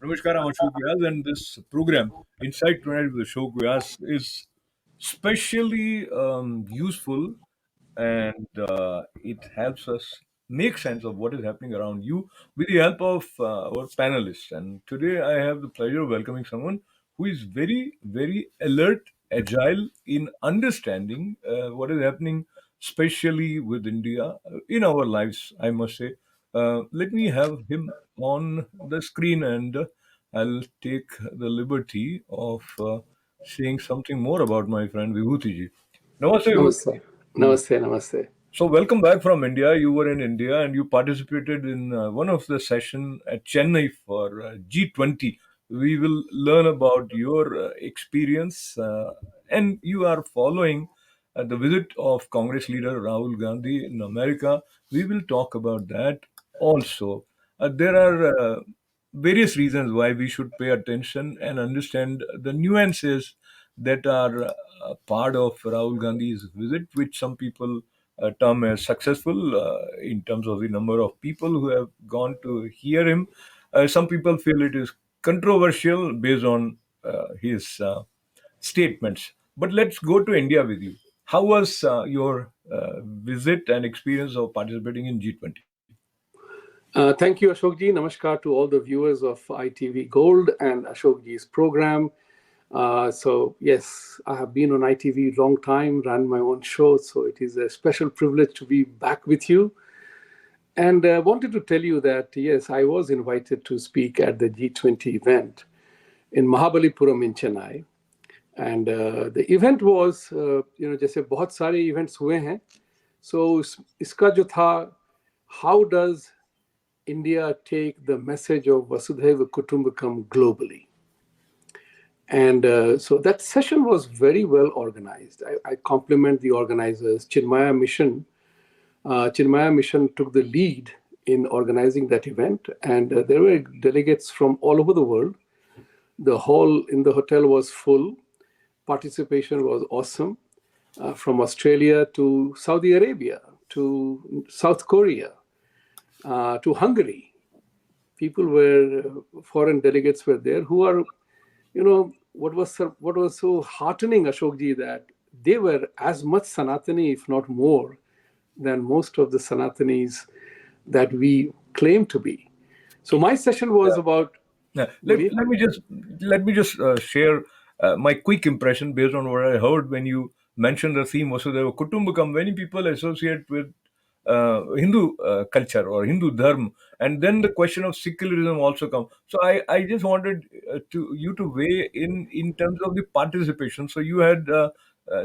Namaskar, I'm Ashok Vyas, and this program, Inside Tonight with Ashok Vyas, is specially useful and it helps us make sense of what is happening around you with the help of our panelists. And today I have the pleasure of welcoming someone who is very, very alert, agile in understanding what is happening, especially with India in our lives, I must say. Let me have him on the screen and I'll take the liberty of saying something more about my friend Vibhuti ji. Namaste, Vibhuti. Namaste. Namaste. Namaste. So, welcome back from India. You were in India and you participated in one of the session at Chennai for G20. We will learn about your experience, and you are following the visit of Congress leader Rahul Gandhi in America. We will talk about that also. There are various reasons why we should pay attention and understand the nuances that are part of Rahul Gandhi's visit, which some people term as successful in terms of the number of people who have gone to hear him. Some people feel it is controversial based on his statements. But let's go to India with you. How was your visit and experience of participating in G20? Thank you, Ashokji. Namaskar to all the viewers of ITV Gold and Ashokji's program. Yes, I have been on ITV long time, ran my own show, so it is a special privilege to be back with you. And I wanted to tell you that, yes, I was invited to speak at the G20 event in Mahabalipuram in Chennai. And the event was, जैसे बहुत सारे events हुए हैं. So इसका जो था, how does India take the message of Vasudhaiva Kutumbakam globally? And so that session was very well organized. I compliment the organizers. Chinmaya Mission took the lead in organizing that event, and there were delegates from all over the world. The hall in the hotel was full. Participation was awesome. From Australia to Saudi Arabia to South Korea to Hungary. Foreign delegates were there who are, what was so heartening, Ashokji, that they were as much Sanatani, if not more, than most of the Sanatanis that we claim to be. So my session was about. Yeah. Let me just share my quick impression based on what I heard when you mentioned the theme Vasudhaiva Kutumbakam. Many people associate with Hindu culture or Hindu dharma, and then the question of secularism also comes. So I just wanted you to weigh in terms of the participation. So you had a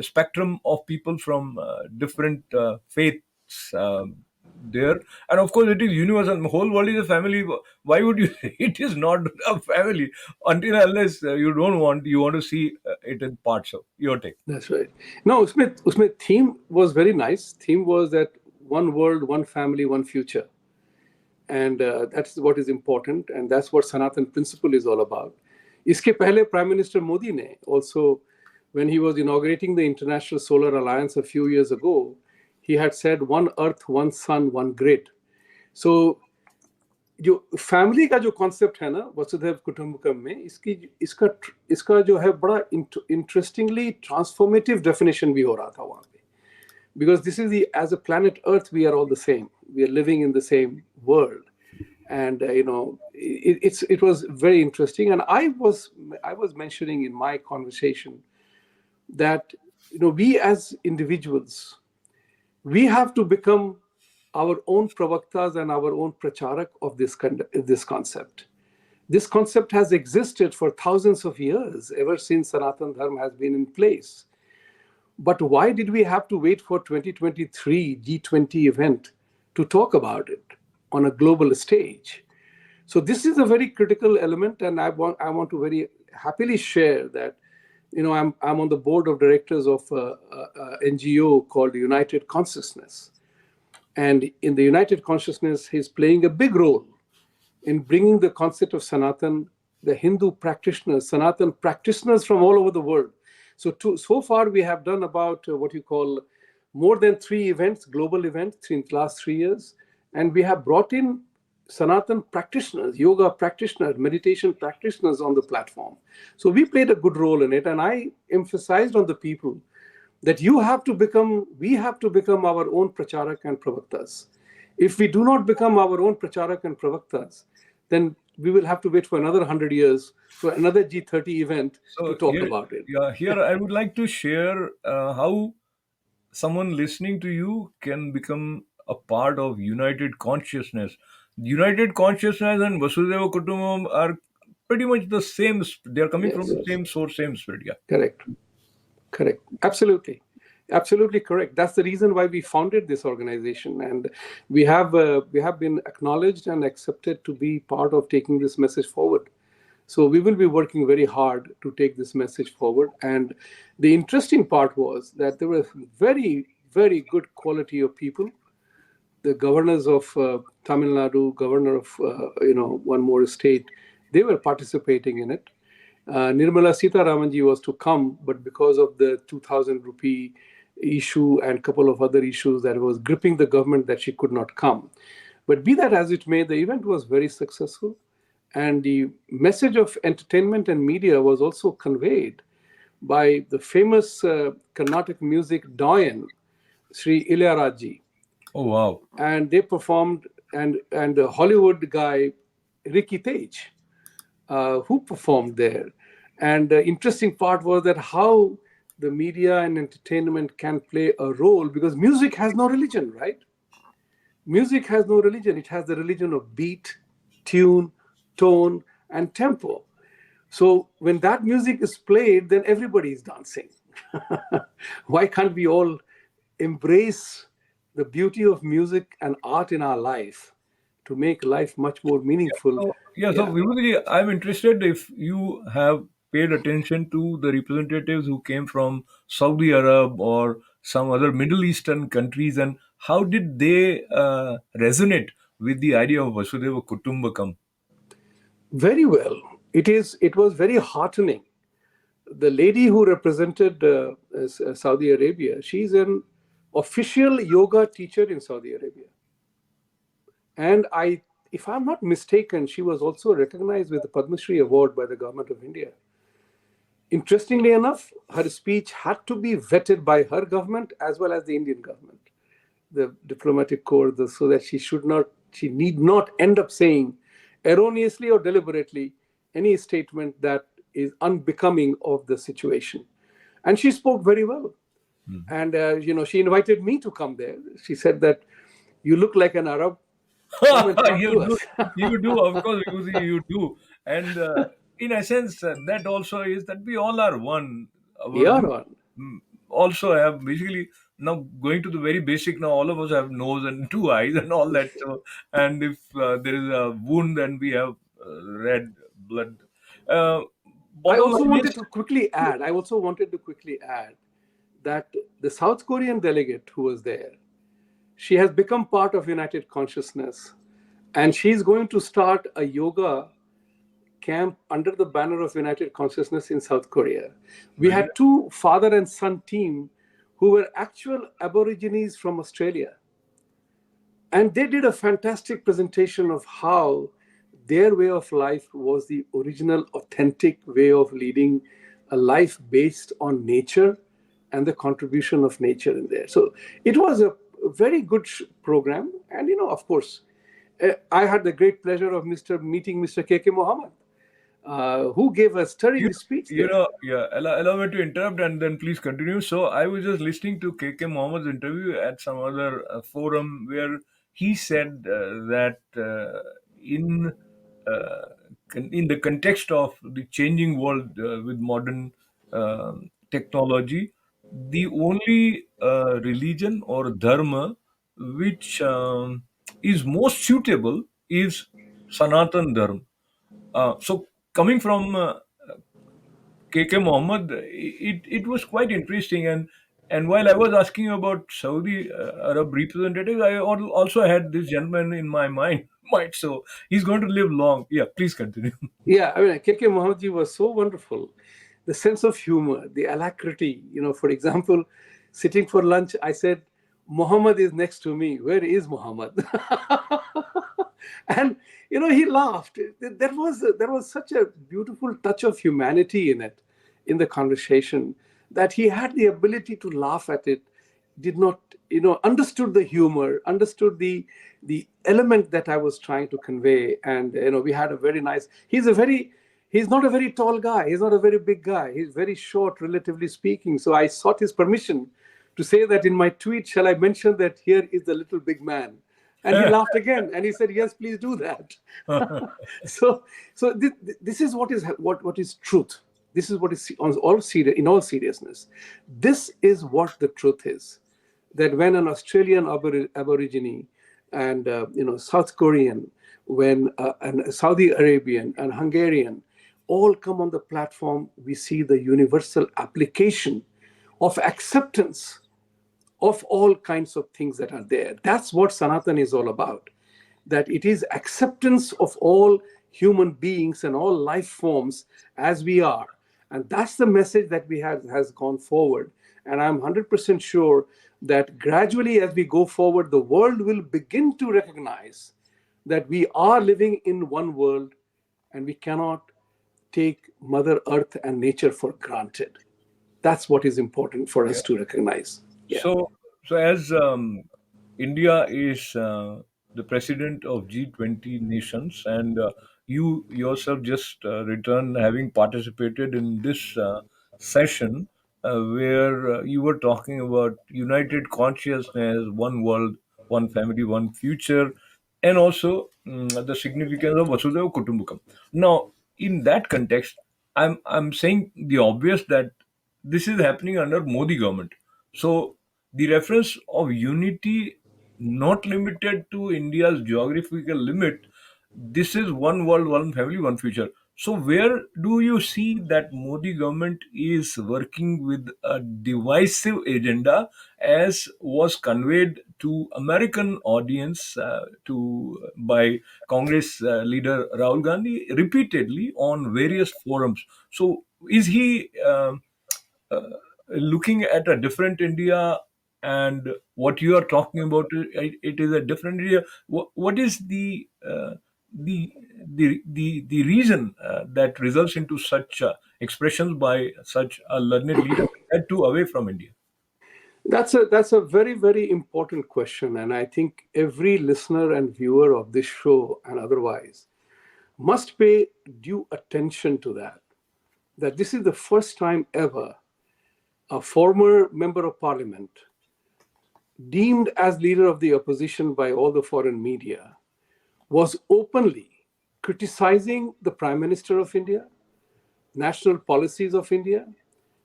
spectrum of people from different faiths. There, and of course it is universal. The whole world is a family. Why would you say it is not a family until unless you want to see it in parts of your take? That's right. No, usme theme was very nice. Theme was that one world, one family, one future. And that's what is important. And that's what Sanatan principle is all about. Iske pehle Prime Minister Modi ne also, when he was inaugurating the International Solar Alliance a few years ago, he had said one earth, one sun, one grid. So जो family का जो concept है ना वसुधैव कुटुंबकम में इसका जो है बड़ा इंटरेस्टिंगली ट्रांसफॉर्मेटिव डेफिनेशन भी हो रहा था वहाँ पे because this is as a planet Earth we are all the same, we are living in the same world, and it was very interesting. And I was mentioning in my conversation that we as individuals, we have to become our own pravaktas and our own pracharak of this concept. This concept has existed for thousands of years, ever since Sanatan Dharma has been in place. But why did we have to wait for 2023 G20 event to talk about it on a global stage? So this is a very critical element, and I want to very happily share that I'm on the board of directors of a NGO called United Consciousness. And in the United Consciousness, he's playing a big role in bringing the concept of Sanatan, the Hindu practitioners, Sanatan practitioners from all over the world. So far, we have done about what you call more than 3 events, global events, in the last 3 years. And we have brought in Sanatan practitioners, yoga practitioners, meditation practitioners on the platform. So we played a good role in it, and I emphasized on the people that we have to become our own pracharak and pravaktas. If we do not become our own pracharak and pravaktas, then we will have to wait for another 100 years for another G30 event to So talk about it. here I would like to share how someone listening to you can become a part of United Consciousness. United Consciousness and Vasudeva Kutumbam are pretty much the same. They are coming from Yes, the same source, same spirit. Yeah. correct. Correct. Absolutely. Absolutely correct. That's the reason why we founded this organization, and we have been acknowledged and accepted to be part of taking this message forward. So we will be working very hard to take this message forward. And the interesting part was that there were very, very good quality of people. The governors of Tamil Nadu, governor of one more state, they were participating in it. Nirmala Sitaramanji was to come, but because of the 2,000 rupee issue and a couple of other issues that was gripping the government, that she could not come. But be that as it may, the event was very successful, and the message of entertainment and media was also conveyed by the famous Carnatic music doyen, Sri Ilayaraji, Oh wow. and they performed, and the Hollywood guy Ricky Tej, who performed there. And the interesting part was that how the media and entertainment can play a role, because music has no religion, right? Music has no religion. It has the religion of beat, tune, tone, and tempo. So when that music is played, then everybody is dancing. Why can't we all embrace the beauty of music and art in our life to make life much more meaningful? So Yeah. Vibhuti, I'm interested if you have paid attention to the representatives who came from Saudi Arab or some other Middle Eastern countries, and how did they resonate with the idea of Vasudeva Kutumbakam? Very well. It was very heartening. The lady who represented Saudi Arabia, she's an official yoga teacher in Saudi Arabia. And if I'm not mistaken, she was also recognized with the Padma Shri award by the government of India. Interestingly enough, her speech had to be vetted by her government as well as the Indian government, the diplomatic corps, so that she need not end up saying erroneously or deliberately any statement that is unbecoming of the situation. And she spoke very well. And she invited me to come there. She said that you look like an Arab. Come and talk You to do, us. you do, of course, you do. And in essence, that also is that we all are one. We Our are we on. mm, also have basically now going to the very basic. Now all of us have nose and two eyes and all that. So, and if there is a wound, then we have red blood. Uh, bottom line is, I also wanted to quickly add that the South Korean delegate who was there, she has become part of United Consciousness, and she's going to start a yoga camp under the banner of United Consciousness in South Korea. We brilliant. had two father and son team who were actual Aborigines from Australia. And they did a fantastic presentation of how their way of life was the original, authentic way of leading a life based on nature and the contribution of nature in there. So it was a very good program. And, of course, I had the great pleasure of meeting Mr. K.K. Mohammed, who gave a You, stirring speech there. yeah, allow me to interrupt and then please continue. So, I was just listening to KK Mohammed's interview at some other forum where he said that uh, in the context of the changing world with modern technology, the only religion or dharma which is most suitable is Sanatan Dharma. So coming from KK Mohammed, it was quite interesting. And while I was asking about Saudi Arab representatives, I also had this gentleman in my mind. Might so he's going to live long. Yeah, please continue. Yeah, I mean, K.K. Mohammed was so wonderful. The sense of humor, the alacrity. For example, sitting for lunch, I said, Muhammad is next to me. Where is Muhammad? And he laughed. There was such a beautiful touch of humanity in it, in the conversation, that he had the ability to laugh at it, did not, understood the humor, understood the element that I was trying to convey. And we had a very nice. He's not a very tall guy, he's not a very big guy, he's very short, relatively speaking. So I sought his permission to say that in my tweet, shall I mention that here is the little big man? And he laughed again, and he said, yes, please do that. so this is what is truth. This is what is in all seriousness. This is what the truth is. That when an Australian Aborigine and South Korean, when a Saudi Arabian and Hungarian all come on the platform, we see the universal application of acceptance of all kinds of things that are there. That's what Sanatan is all about. That it is acceptance of all human beings and all life forms as we are. And that's the message that has gone forward. And I'm 100% sure that gradually as we go forward, the world will begin to recognize that we are living in one world and we cannot take Mother Earth and nature for granted. That's what is important for us to recognize. Yeah. So as India is the president of G20 nations, and you yourself just returned having participated in this session where you were talking about united consciousness, one world, one family, one future, and also the significance of Vasudhaiva Kutumbakam. Now, in that context, I'm saying the obvious that this is happening under Modi government. So the reference of unity not limited to India's geographical limit, this is one world, one family, one future. So where do you see that Modi government is working with a divisive agenda as was conveyed to American audience to by Congress leader Rahul Gandhi repeatedly on various forums? So is he uh, looking at a different India, and what you are talking about, it is a different India. What is the the reason that results into such expressions by such a learned leader and to away from India? That's a very, very important question, and I think every listener and viewer of this show and otherwise must pay due attention to that. That this is the first time ever a former member of parliament, deemed as leader of the opposition by all the foreign media, was openly criticizing the Prime Minister of India, national policies of India,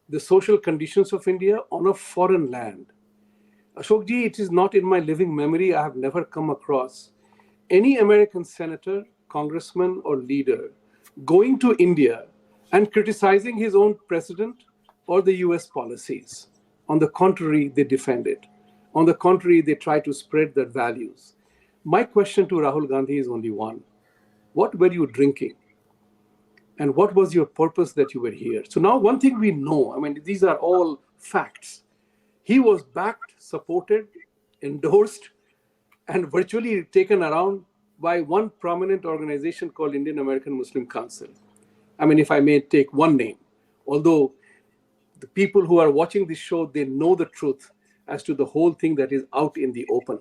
the social conditions of India on a foreign land. Ashokji, it is not in my living memory. I have never come across any American senator, congressman, or leader going to India and criticizing his own president or the US policies. On the contrary, they defend it. On the contrary, they try to spread their values. My question to Rahul Gandhi is only one. What were you drinking? And what was your purpose that you were here? So now one thing we know, I mean, these are all facts. He was backed, supported, endorsed, and virtually taken around by one prominent organization called Indian American Muslim Council. I mean, if I may take one name, although the people who are watching this show, they know the truth as to the whole thing that is out in the open.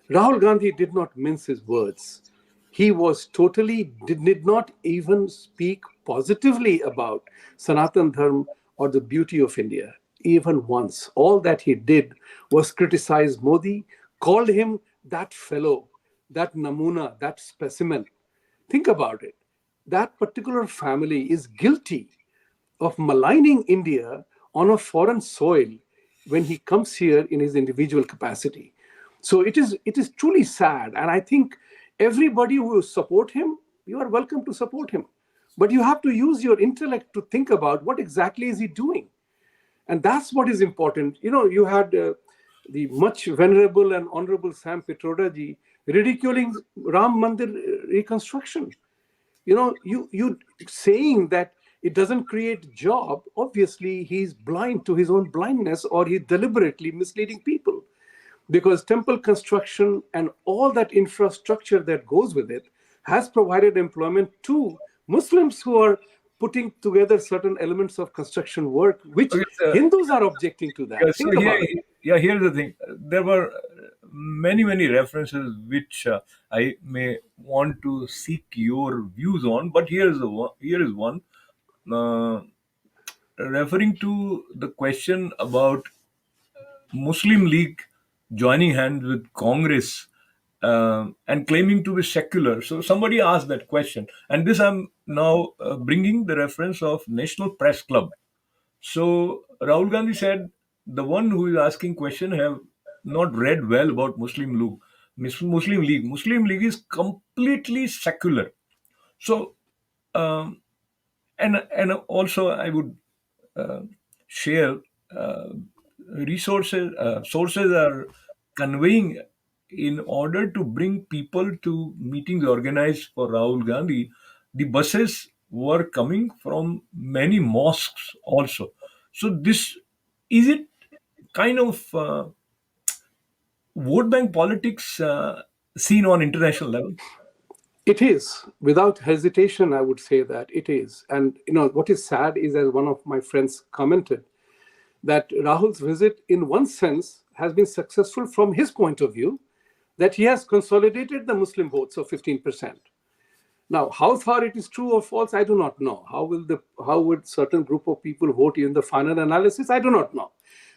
Rahul Gandhi did not mince his words. He was did not even speak positively about Sanatan Dharma or the beauty of India, even once. All that he did was criticize Modi, called him that fellow, that namuna, that specimen. Think about it. That particular family is guilty of maligning India on a foreign soil when he comes here in his individual capacity. So it is truly sad. And I think everybody who will support him, you are welcome to support him. But you have to use your intellect to think about what exactly is he doing. And that's what is important. You had the much venerable and honorable Sam Pitroda ji ridiculing Ram Mandir reconstruction. You saying that it doesn't create job. Obviously, he's blind to his own blindness, or he's deliberately misleading people. because temple construction and all that infrastructure that goes with it has provided employment to Muslims who are putting together certain elements of construction work, which Okay, so, Hindus are objecting to yeah, that. so Think about it. here's the thing. There were many references which I may want to seek your views on, but here is one. Uh, Referring to the question about Muslim League joining hands with Congress and claiming to be secular. So somebody asked that question, and this I'm now bringing the reference of National Press Club. So Rahul Gandhi said the one who is asking question have not read well about Muslim League. Muslim League. Muslim League is completely secular. So um, and also I would uh, share uh, resources sources are conveying in order to bring people to meetings organized for Rahul Gandhi. The buses were coming from many mosques also. So this is it kind of vote bank politics seen on international level. It is, without hesitation, I would say that it is. And what is sad is, as one of my friends commented, that Rahul's visit, in one sense, has been successful from his point of view, that he has consolidated the Muslim votes of 15%. Now, how far it is true or false, I do not know. How would certain group of people vote in the final analysis? I do not know.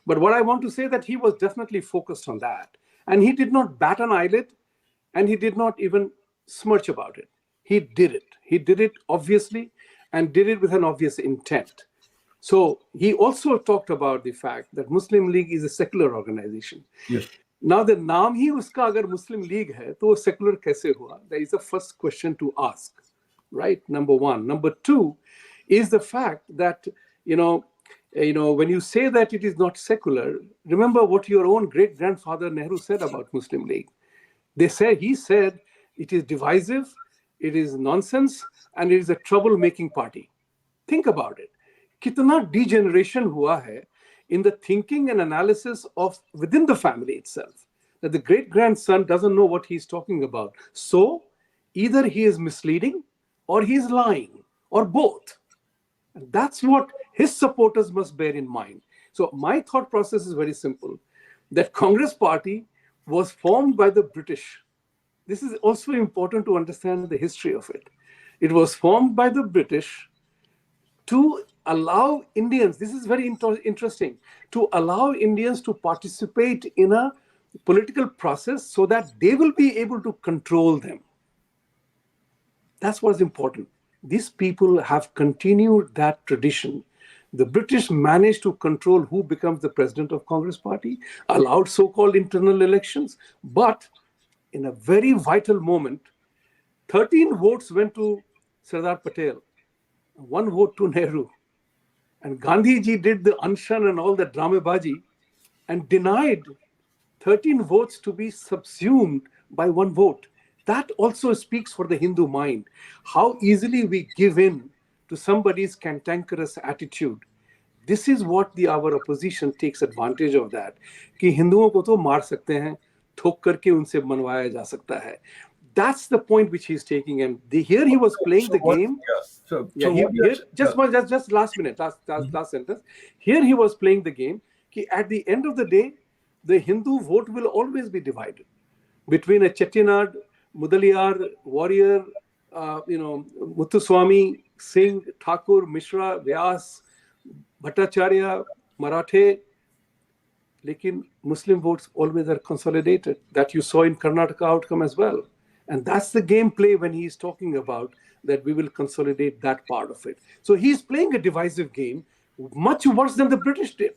But what I want to say that he was definitely focused on that, and he did not bat an eyelid, and he did not even smirch about it. He did it. He did it obviously, and did it with an obvious intent. So he also talked about the fact that Muslim League is a secular organization. Yes. Now the नाम ही उसका अगर Muslim League है तो वो secular कैसे हुआ? That is the first question to ask, right? Number one. Number two is the fact that when you say that it is not secular, remember what your own great grandfather Nehru said about Muslim League. He said it is divisive, it is nonsense, and it is a trouble-making party. Think about it. कितना degeneration हुआ है in the thinking and analysis of within the family itself, that the great grandson doesn't know what he's talking about. So either he is misleading or he is lying or both. And that's what his supporters must bear in mind. So my thought process is very simple, that Congress party was formed by the British. This is also important to understand the history of it. It was formed by the British to allow Indians, this is very interesting, to allow Indians to participate in a political process so that they will be able to control them. That's what's important. These people have continued that tradition. The British managed to control who becomes the president of Congress party, allowed so-called internal elections, but in a very vital moment, 13 votes went to Sardar Patel, 1 vote to Nehru. And Gandhi ji did the Anshan and all the dramabaji and denied 13 votes to be subsumed by 1 vote. That also speaks for the Hindu mind. How easily we give in to somebody's cantankerous attitude. This is what our opposition takes advantage of that. कि हिंदुओं को तो मार सकते हैं, ठोक करके उनसे मनवाया जा सकता है. That's the point which he's taking, and here he was playing the game. Just last minute, last sentence. Here he was playing the game. At the end of the day, the Hindu vote will always be divided between a Chettinad, Mudaliyar, warrior, Muthuswami, Singh, Thakur, Mishra, Vyas, Bhattacharya, Marathe. Lekin Muslim votes always are consolidated. That you saw in Karnataka outcome as well. And that's the gameplay when he's talking about that we will consolidate that part of it. So he's playing a divisive game, much worse than the British did.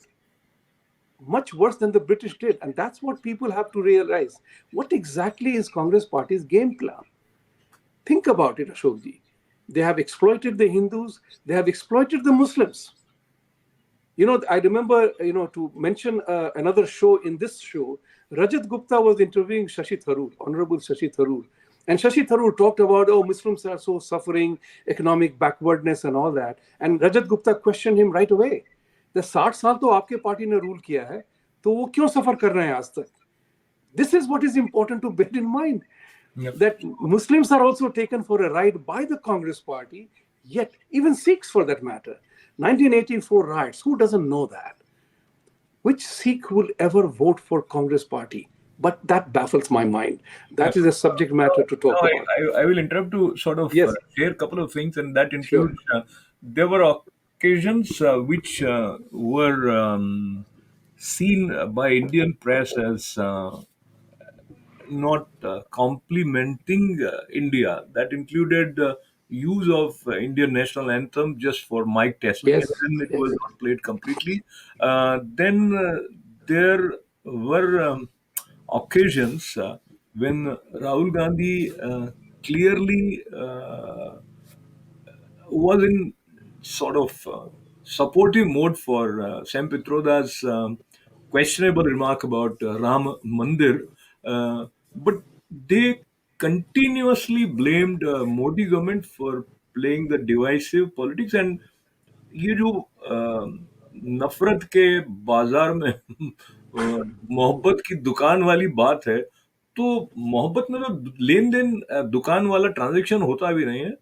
Much worse than the British did. And that's what people have to realize. What exactly is Congress Party's game plan? Think about it, Ashokji. They have exploited the Hindus. They have exploited the Muslims. I remember, to mention another show in this show, Rajat Gupta was interviewing Shashi Tharoor, Honorable Shashi Tharoor. And Shashi Tharoor talked about, Muslims are so suffering, economic backwardness and all that. And Rajat Gupta questioned him right away. The 60 साल तो आपके party ने rule किया है, तो वो क्यों सफर कर रहे हैं आज तक? This is what is important to bear in mind, Yep. that Muslims are also taken for a ride by the Congress party, yet even Sikhs for that matter. 1984 riots, who doesn't know that? Which Sikh will ever vote for Congress party? But that baffles my mind. Yeah. That is a subject matter to talk Now, about. I will interrupt to sort of Yes, share a couple of things, and that sure. includes there were occasions which were seen by Indian press as not complimenting India. That included use of Indian national anthem just for mic testing, and Yes, then it was yes. not played completely. Then there were occasions when Rahul Gandhi clearly was in sort of supportive mode for Sam Pitroda's questionable remark about Ram Mandir, but they continuously blamed Modi government for playing the divisive politics. And ये जो नफरत के बाजार में मोहब्बत की दुकान वाली बात है, तो मोहब्बत में तो लेन देन दुकान वाला ट्रांजेक्शन होता भी नहीं है।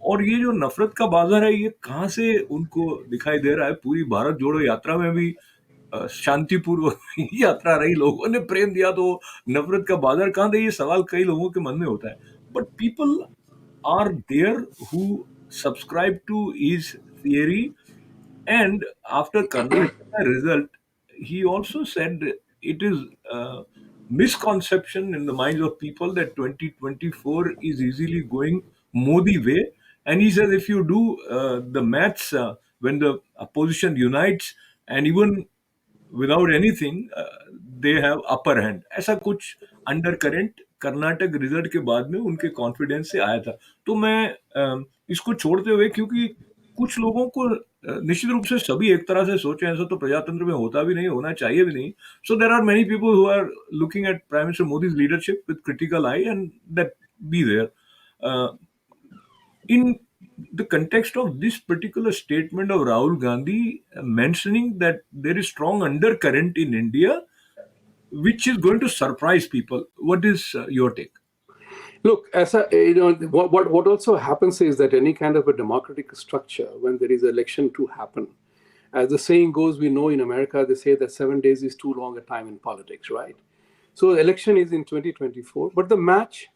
और ये जो नफरत का बाजार है, ये कहाँ से उनको दिखाई दे रहा है? पूरी भारत जोड़ो यात्रा में भी शांतिपूर्वक यात्रा रही, लोगों ने प्रेम दिया, तो नफरत का बाजार कहाँ था? ये सवाल कई लोगों के मन में होता है। But people are there who subscribe to his theory. And after Karnataka result, he also said it is a misconception in the minds of people that 2024 is easily going Modi way. And he says if you do the maths, when the opposition unites and even without anything they have upper hand, ऐसा कुछ under current Karnataka result के बाद में उनके confidence से आया था। तो मैं इसको छोड़ते हुए, क्योंकि कुछ लोगों को निश्चित रूप से सभी एक तरह से सोचे, ऐसा तो प्रजातंत्र में होता भी नहीं, होना चाहिए भी नहीं। So there are many people who are looking at prime minister Modi's leadership with critical eye, and that be there in the context of this particular statement of Rahul Gandhi, mentioning that there is strong undercurrent in India, which is going to surprise people. What is your take? Look, as a, what also happens is that any kind of a democratic structure, when there is election to happen, as the saying goes, we know in America they say that 7 days is too long a time in politics, right? So election is in 2024, but the match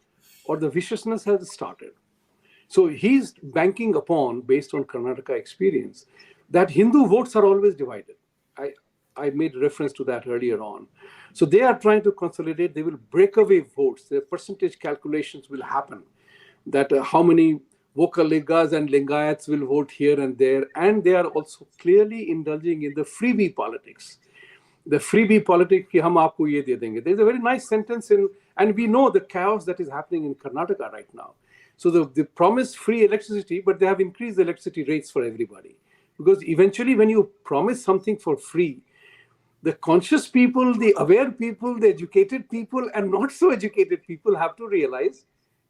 or the viciousness has started. So he's banking upon, based on Karnataka experience, that Hindu votes are always divided. I, I made reference to that earlier on. So they are trying to consolidate. They will break away votes. Their percentage calculations will happen. That how many Vokaligas and Lingayats will vote here and there. And they are also clearly indulging in the freebie politics. The freebie politics, कि हम आपको ये दे देंगे. There's a very nice sentence in, and we know the chaos that is happening in Karnataka right now. So they promise free electricity, but they have increased the electricity rates for everybody. Because eventually, when you promise something for free, the conscious people, the aware people, the educated people, and not so educated people have to realize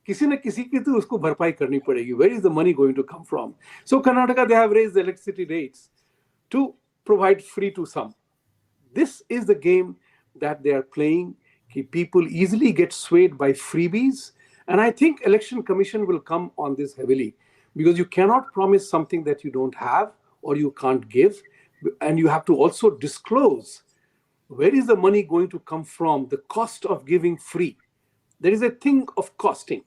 किसी न किसी की तो उसको भरपाई करनी पड़ेगी. Where is the money going to come from? So Karnataka, they have raised the electricity rates to provide free to some. This is the game that they are playing. People easily get swayed by freebies. And I think election commission will come on this heavily, because you cannot promise something that you don't have or you can't give. And you have to also disclose where is the money going to come from, the cost of giving free. There is a thing of costing.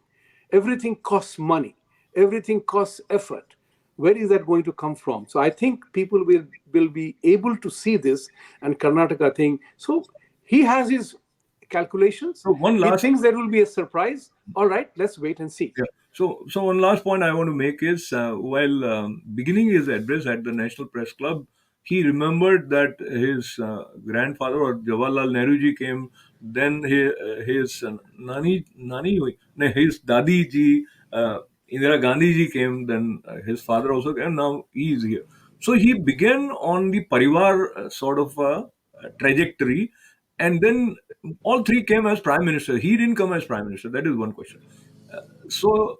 Everything costs money. Everything costs effort. Where is that going to come from? So I think people will be able to see this, and Karnataka thing. So he has his calculations. So one He last thinks there will be a surprise. All right, let's wait and see. Yeah. So one last point I want to make is while beginning his address at the National Press Club, he remembered that his grandfather or Jawaharlal Nehru ji came, then his nani hui, no, his dadi ji, Indira Gandhi ji came, then his father also came. Now he is here. So he began on the parivar sort of trajectory, and then all three came as prime minister. He didn't come as prime minister. That is one question. So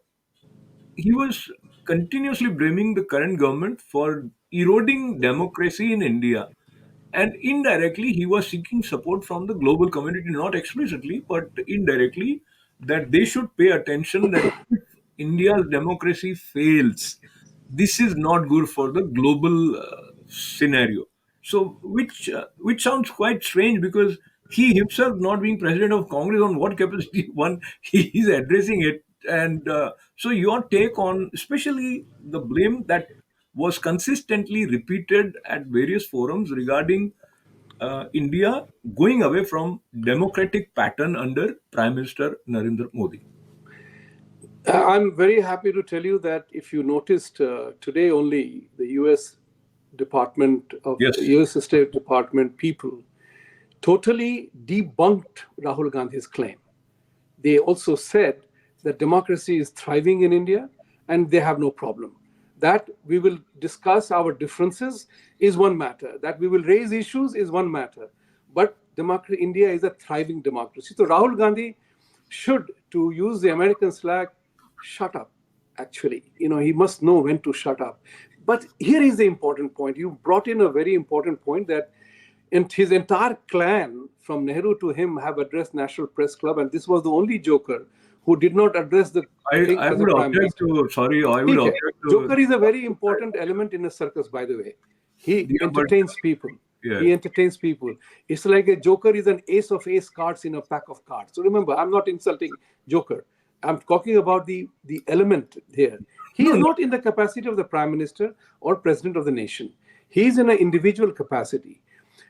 he was continuously blaming the current government for eroding democracy in India. And indirectly, he was seeking support from the global community, not explicitly, but indirectly, that they should pay attention that if India's democracy fails, this is not good for the global scenario. So, which sounds quite strange because he himself, not being president of Congress, on what capacity one he is addressing it, and so your take on, especially the blame that was consistently repeated at various forums regarding India going away from democratic pattern under Prime Minister Narendra Modi. I'm very happy to tell you that if you noticed today only, the Yes, US State Department people totally debunked Rahul Gandhi's claim. They also said that democracy is thriving in India and they have no problem. That we will discuss our differences is one matter. That we will raise issues is one matter. But India is a thriving democracy. So Rahul Gandhi should, to use the American slang, shut up. Actually, he must know when to shut up. But here is the important point. You brought in a very important point that and his entire clan, from Nehru to him, have addressed National Press Club, and this was the only joker who did not address the thing I as a would prime object minister. to, sorry, I would ठीक है. object to, Joker is a very important element in a circus, by the way. He yeah, but entertains people. yeah, He entertains people. It's like a Joker is an ace of ace cards in a pack of cards. So remember, I'm not insulting Joker. I'm talking about the element here. He no, is no, not in the capacity of the prime minister or president of the nation. He is in an individual capacity.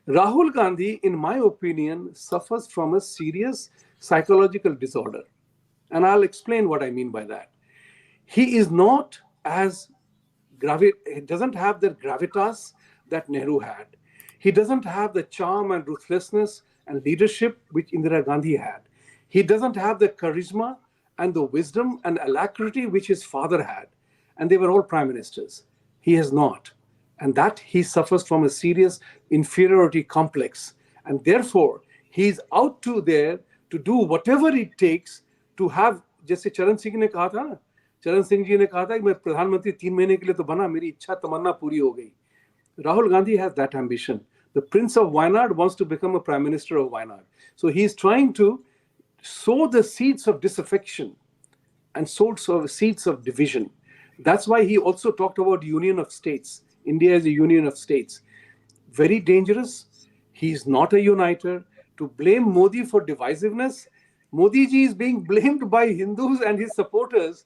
Rahul Gandhi, in my opinion, suffers from a serious psychological disorder. And I'll explain what I mean by that. He is not as he doesn't have the gravitas that Nehru had. He doesn't have the charm and ruthlessness and leadership which Indira Gandhi had. He doesn't have the charisma and the wisdom and alacrity which his father had. And they were all prime ministers. He has not. And that he suffers from a serious inferiority complex. And therefore, he's out to there to do whatever it takes to have, जैसे चरण सिंह ने कहा था ना, चरण सिंह जी ने कहा था कि मैं प्रधानमंत्री 3 महीने के लिए तो बना, मेरी इच्छा तमन्ना पूरी हो गई. Rahul Gandhi has that ambition. The Prince of Wayanad wants to become a Prime Minister of Wayanad. So he's trying to sow the seeds of disaffection and sow seeds of division. That's why he also talked about union of states. India is a union of states. Very dangerous. He's not a uniter. To blame Modi for divisiveness, Modi ji is being blamed by Hindus and his supporters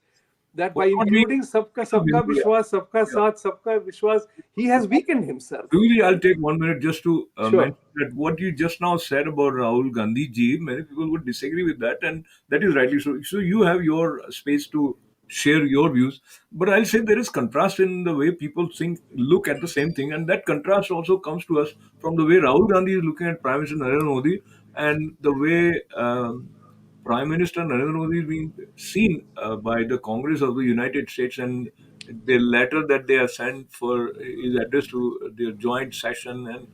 that for by not being including sabka vishwas, sabka yeah. saath, sabka vishwas, he has weakened himself. Really, I'll take 1 minute just to Sure. mention that what you just now said about Rahul Gandhi ji, many people would disagree with that, and that is rightly so. So you have your space to share your views, but I'll say there is contrast in the way people look at the same thing, and that contrast also comes to us from the way Rahul Gandhi is looking at Prime Minister Narendra Modi and the way Prime Minister Narendra Modi is being seen by the Congress of the United States, and the letter that they have sent for is addressed to their joint session. And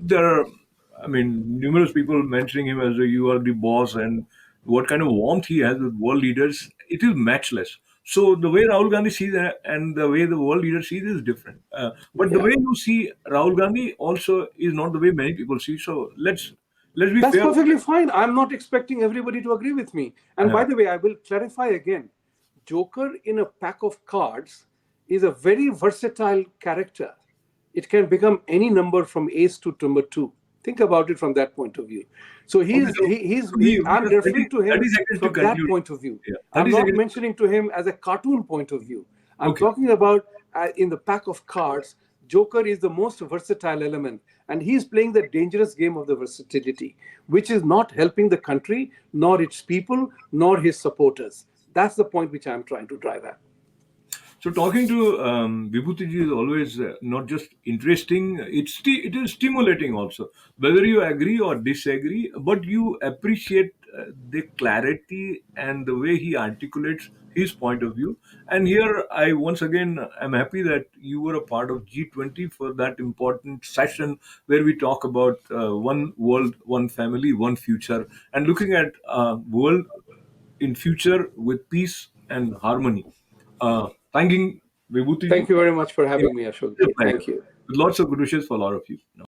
there are, I mean, numerous people mentioning him as you are the boss, and what kind of warmth he has with world leaders. It is matchless. So the way Rahul Gandhi sees it and the way the world leader sees it is different. But the Yeah. way you see Rahul Gandhi also is not the way many people see. So let's be That's fair. perfectly fine. I'm not expecting everybody to agree with me. And Uh, by the way, I will clarify again. Joker in a pack of cards is a very versatile character. It can become any number from ace to number two. Think about it from that point of view. So okay, so I'm just referring to 30 him seconds to from that conclude. point of view. Yeah, I'm 30 not seconds. mentioning to him as a cartoon point of view. I'm Okay. talking about in the pack of cards, Joker is the most versatile element, and he's playing the dangerous game of the versatility, which is not helping the country, nor its people, nor his supporters. That's the point which I'm trying to drive at. So talking to Vibhuti ji is always not just interesting; it is stimulating also. Whether you agree or disagree, but you appreciate the clarity and the way he articulates his point of view. And here, I once again am happy that you were a part of G20 for that important session where we talk about one world, one family, one future, and looking at world in future with peace and harmony. Thanking Vibhuti Thank ji. you very much for Yeah, having me, Ashok it's a ji. pleasure. Thank you. With lots of good wishes for all of you.